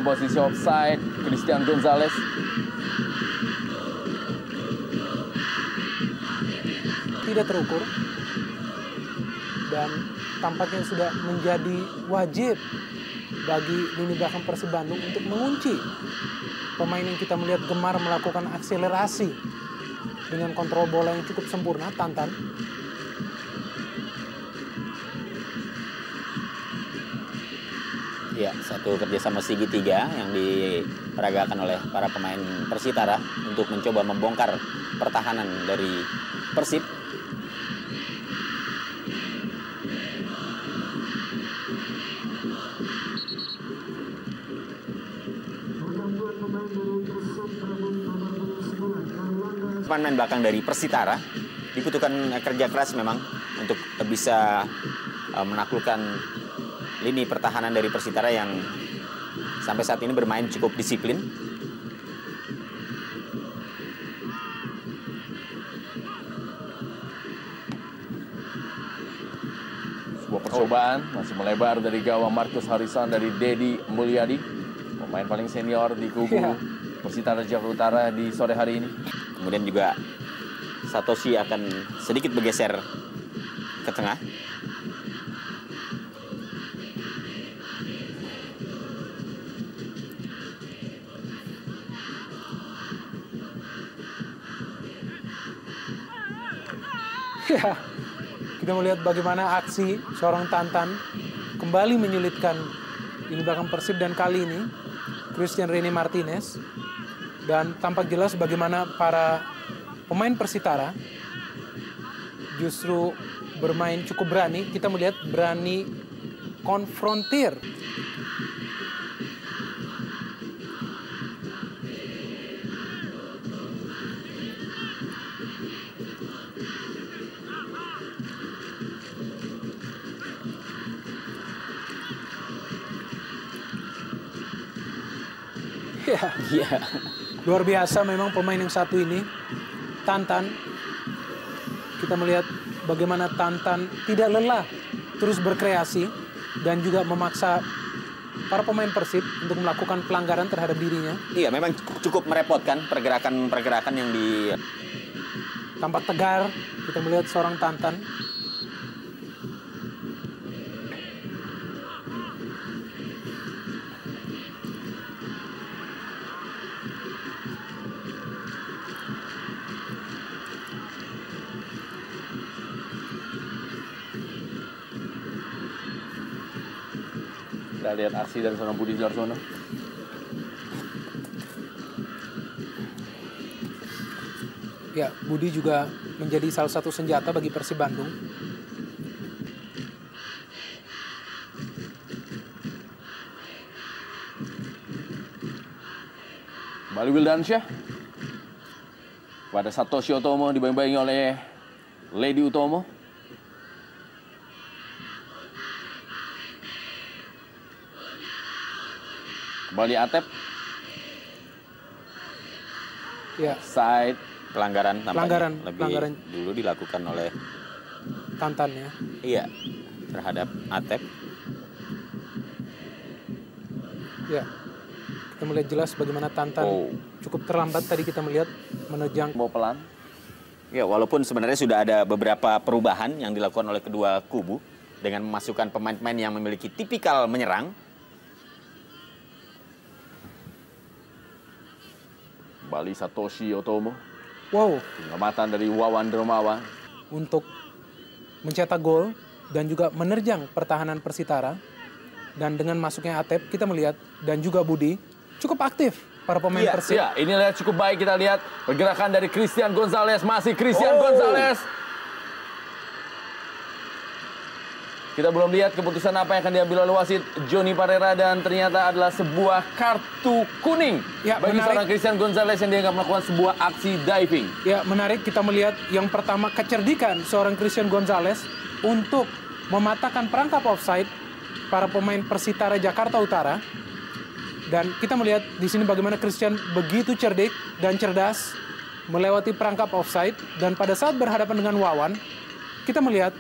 dalam posisi offside. Christian Gonzalez. Tidak terukur. Dan tampaknya sudah menjadi wajib bagi lini belakang Persib Bandung untuk mengunci pemain yang kita melihat gemar melakukan akselerasi dengan kontrol bola yang cukup sempurna, Tantan. Ya, satu kerjasama segitiga yang diperagakan oleh para pemain Persitara untuk mencoba membongkar pertahanan dari Persib. Pemain belakang dari Persitara dibutuhkan kerja keras memang untuk bisa menaklukkan lini pertahanan dari Persitara yang sampai saat ini bermain cukup disiplin. Sebuah percobaan masih melebar dari gawang Marcus Harrison dari Dedi Mulyadi, pemain paling senior di kubu Persitara Jakarta Utara di sore hari ini. Kemudian juga Satoshi akan sedikit bergeser ke tengah. Ya, kita melihat bagaimana aksi seorang Tantan kembali menyulitkan lini belakang Persib, dan kali ini Christian Rene Martinez. Dan tampak jelas bagaimana para pemain Persitara justru bermain cukup berani. Kita melihat berani konfrontir. Ya. Luar biasa memang pemain yang satu ini, Tantan. Kita melihat bagaimana Tantan tidak lelah terus berkreasi dan juga memaksa para pemain Persib untuk melakukan pelanggaran terhadap dirinya. Iya, memang cukup merepotkan pergerakan-pergerakan yang tampak tegar. Kita melihat seorang Tantan. Kita lihat aksi dari seorang Budi Sudarsono. Ya, Budi juga menjadi salah satu senjata bagi Persib Bandung. Kembali Wildansyah. Pada Satoshi Otomo dibayang-bayangi oleh Lady Utomo. Kembali Atep. Ya. Side. pelanggaran tampaknya pelanggaran dulu dilakukan oleh Tantan ya. Iya, terhadap Atep. Ya. Kita melihat jelas bagaimana Tantan cukup terlambat tadi kita melihat menerjang. Mau pelan. Ya, walaupun sebenarnya sudah ada beberapa perubahan yang dilakukan oleh kedua kubu dengan memasukkan pemain-pemain yang memiliki tipikal menyerang. Kembali Satoshi Otomo. Wow. Penyelamatan dari Wawan Dermawan. Untuk mencetak gol dan juga menerjang pertahanan Persitara. Dan dengan masuknya Atep kita melihat dan juga Budi cukup aktif para pemain Persib. Iya, ini lihat cukup baik kita lihat pergerakan dari Christian Gonzalez, masih Christian Gonzalez. Kita belum lihat keputusan apa yang akan diambil oleh wasit Johnny Parera dan ternyata adalah sebuah kartu kuning ya, bagi seorang Christian Gonzalez yang dianggap melakukan sebuah aksi diving. Ya, menarik kita melihat yang pertama kecerdikan seorang Christian Gonzalez untuk mematahkan perangkap offside para pemain Persitara Jakarta Utara. Dan kita melihat di sini bagaimana Christian begitu cerdik dan cerdas melewati perangkap offside. Dan pada saat berhadapan dengan Wawan, kita melihat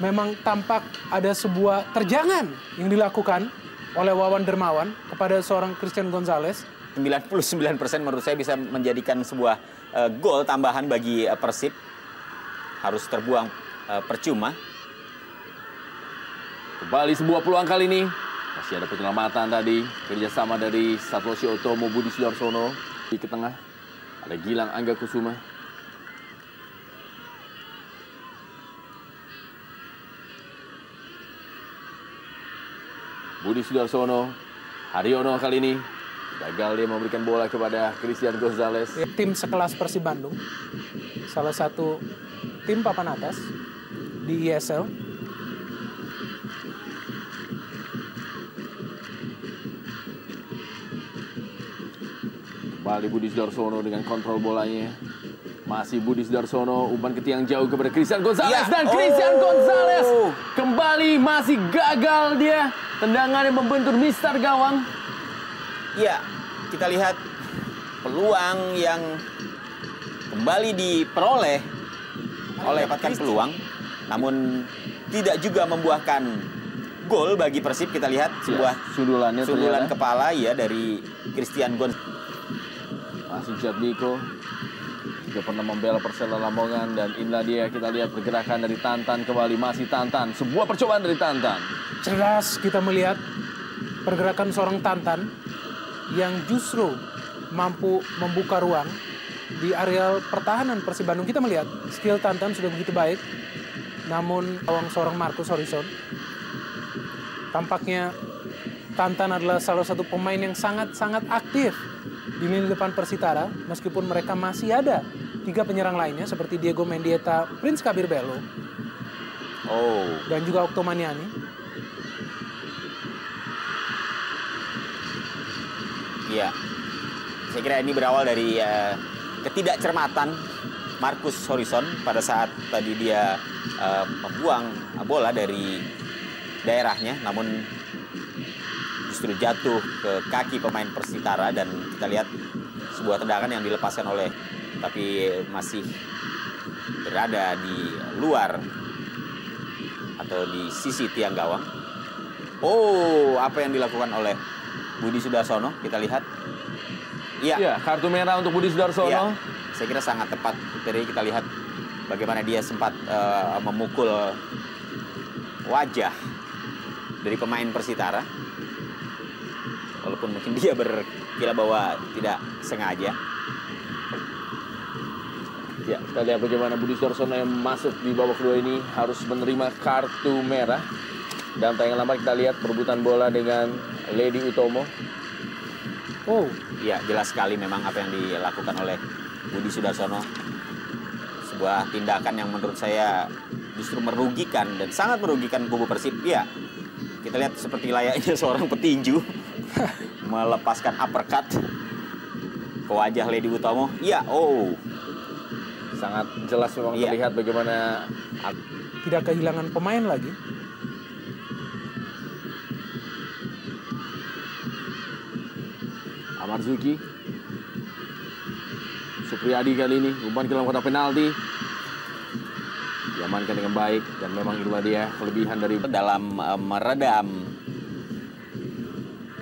memang tampak ada sebuah terjangan yang dilakukan oleh Wawan Dermawan kepada seorang Christian Gonzalez. 99% menurut saya bisa menjadikan sebuah gol tambahan bagi Persib. Harus terbuang percuma. Kembali sebuah peluang kali ini. Masih ada penyelamatan tadi. Kerjasama dari Satoshi Otomo, Budi Sudarsono. Di ke tengah ada Gilang Angga Kusuma. Budi Sudarsono. Haryono kali ini gagal dia memberikan bola kepada Christian Gonzalez. Tim sekelas Persib Bandung, salah satu tim papan atas di ISL. Kembali Budi Sudarsono dengan kontrol bolanya. Masih Budi Sudarsono, umpan ke tiang jauh kepada Christian Gonzalez. Dan Christian Gonzalez kembali masih gagal dia. Tendangannya membentur mistar gawang. Ya, kita lihat peluang yang kembali diperoleh oleh dapatkan peluang, namun tidak juga membuahkan gol bagi Persib. Kita lihat sebuah sundulan kepala ya dari Christian Gonzalez. Masih Jatmiko juga pernah membela Persela Lamongan, dan inilah dia kita lihat pergerakan dari Tantan kembali. Masih Tantan, sebuah percobaan dari Tantan. Jelas kita melihat pergerakan seorang Tantan yang justru mampu membuka ruang di areal pertahanan Persib Bandung. Kita melihat skill Tantan sudah begitu baik, namun awang seorang Marcus Horizon. Tampaknya Tantan adalah salah satu pemain yang sangat-sangat aktif di lini depan Persitara, meskipun mereka masih ada 3 penyerang lainnya seperti Diego Mendieta, Prince Kabir Belo, dan juga Okto Maniani. Iya, saya kira ini berawal dari ketidakcermatan Marcus Horizon pada saat tadi dia membuang bola dari daerahnya, namun justru jatuh ke kaki pemain Persitara, dan kita lihat sebuah tendangan yang dilepaskan oleh, tapi masih berada di luar atau di sisi tiang gawang. Apa yang dilakukan oleh Budi Sudarsono, kita lihat. Iya, kartu merah untuk Budi Sudarsono. Ya, saya kira sangat tepat. Dari kita lihat bagaimana dia sempat memukul wajah dari pemain Persitara. Walaupun mungkin dia berkira bahwa tidak sengaja. Ya, kita lihat bagaimana Budi Sudarsono yang masuk di babak kedua ini harus menerima kartu merah. Dan tak yang lama kita lihat perebutan bola dengan Lady Utomo. Ya, jelas sekali memang apa yang dilakukan oleh Budi Sudarsono. Sebuah tindakan yang menurut saya justru merugikan dan sangat merugikan kubu Persib. Ya, kita lihat seperti layaknya seorang petinju melepaskan uppercut ke wajah Lady Utomo. Ya, sangat jelas memang terlihat bagaimana tidak kehilangan pemain lagi. Marzuki, Supriyadi kali ini umpan ke dalam kotak penalti, diamankan dengan baik, dan memang itulah dia kelebihan dari dalam meredam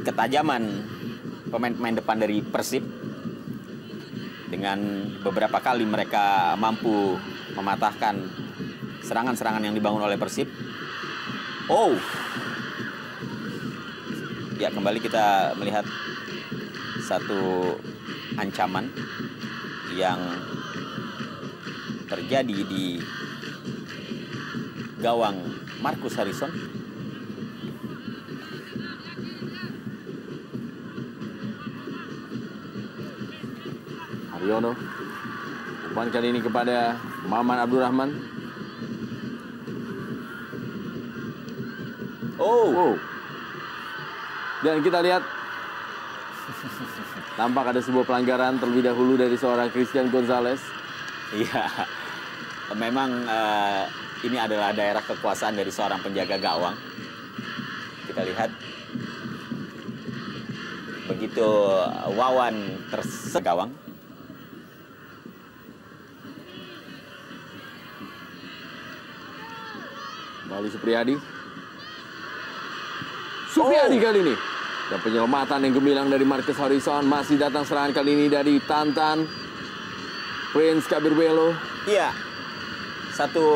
ketajaman pemain-pemain depan dari Persib. Dengan beberapa kali mereka mampu mematahkan serangan-serangan yang dibangun oleh Persib. Ya, kembali kita melihat satu ancaman yang terjadi di gawang Marcus Horizon. Haryono, umpan kali ini kepada Maman Abdurrahman. Dan kita lihat tampak ada sebuah pelanggaran terlebih dahulu dari seorang Christian Gonzalez. Iya, memang ini adalah daerah kekuasaan dari seorang penjaga gawang. Kita lihat begitu Wawan tersegawang. Kembali Supriyadi. Supiadi kali ini. Dan penyelamatan yang gemilang dari Marcus Harrison. Masih datang serangan kali ini dari Tantan. Prince Kabirwelo. Iya. Satu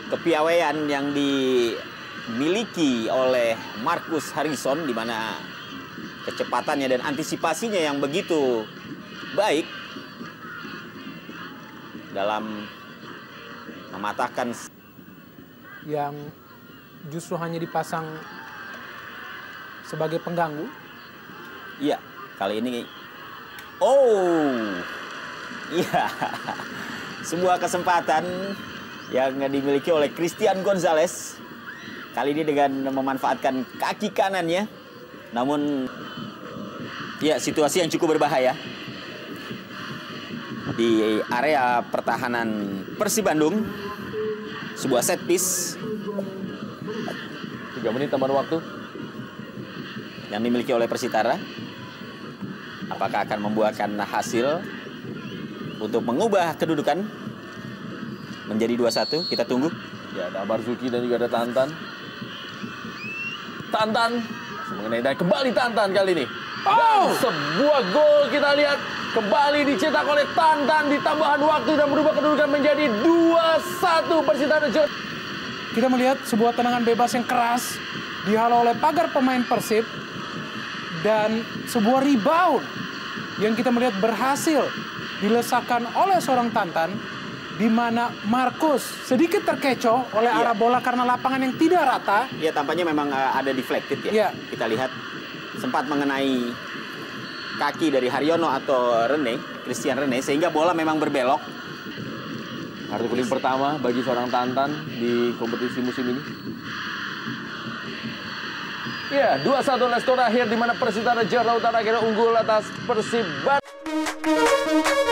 kepiawaian yang dimiliki oleh Marcus Harrison, di mana kecepatannya dan antisipasinya yang begitu baik dalam mematahkan yang justru hanya dipasang sebagai pengganggu. Iya, kali ini oh. Iya. Sebuah kesempatan yang dimiliki oleh Christian Gonzalez. Kali ini dengan memanfaatkan kaki kanannya. Namun ya, situasi yang cukup berbahaya di area pertahanan Persib Bandung. Sebuah set piece 3 menit tambahan waktu yang dimiliki oleh Persitara. Apakah akan membuahkan hasil untuk mengubah kedudukan menjadi 2-1? Kita tunggu. Ya, ada Barzuki dan juga ada Tantan. Tantan masih mengenai, dan kembali Tantan kali ini. Dan sebuah gol kita lihat kembali dicetak oleh Tantan di tambahan waktu dan merubah kedudukan menjadi 2-1 Persitara Jakarta. Kita melihat sebuah tendangan bebas yang keras dihalau oleh pagar pemain Persib, dan sebuah rebound yang kita melihat berhasil dilesakan oleh seorang Tantan, di mana Marcus sedikit terkecoh oleh arah bola karena lapangan yang tidak rata. Ya, tampaknya memang ada deflected ya. Iya. Kita lihat sempat mengenai kaki dari Haryono atau Christian Rene, sehingga bola memang berbelok. Kartu kuning pertama bagi seorang Tantan di kompetisi musim ini. Ya, 2-1 skor akhir, di mana Persitara Jakarta Utara akhirnya unggul atas Persib Bandung.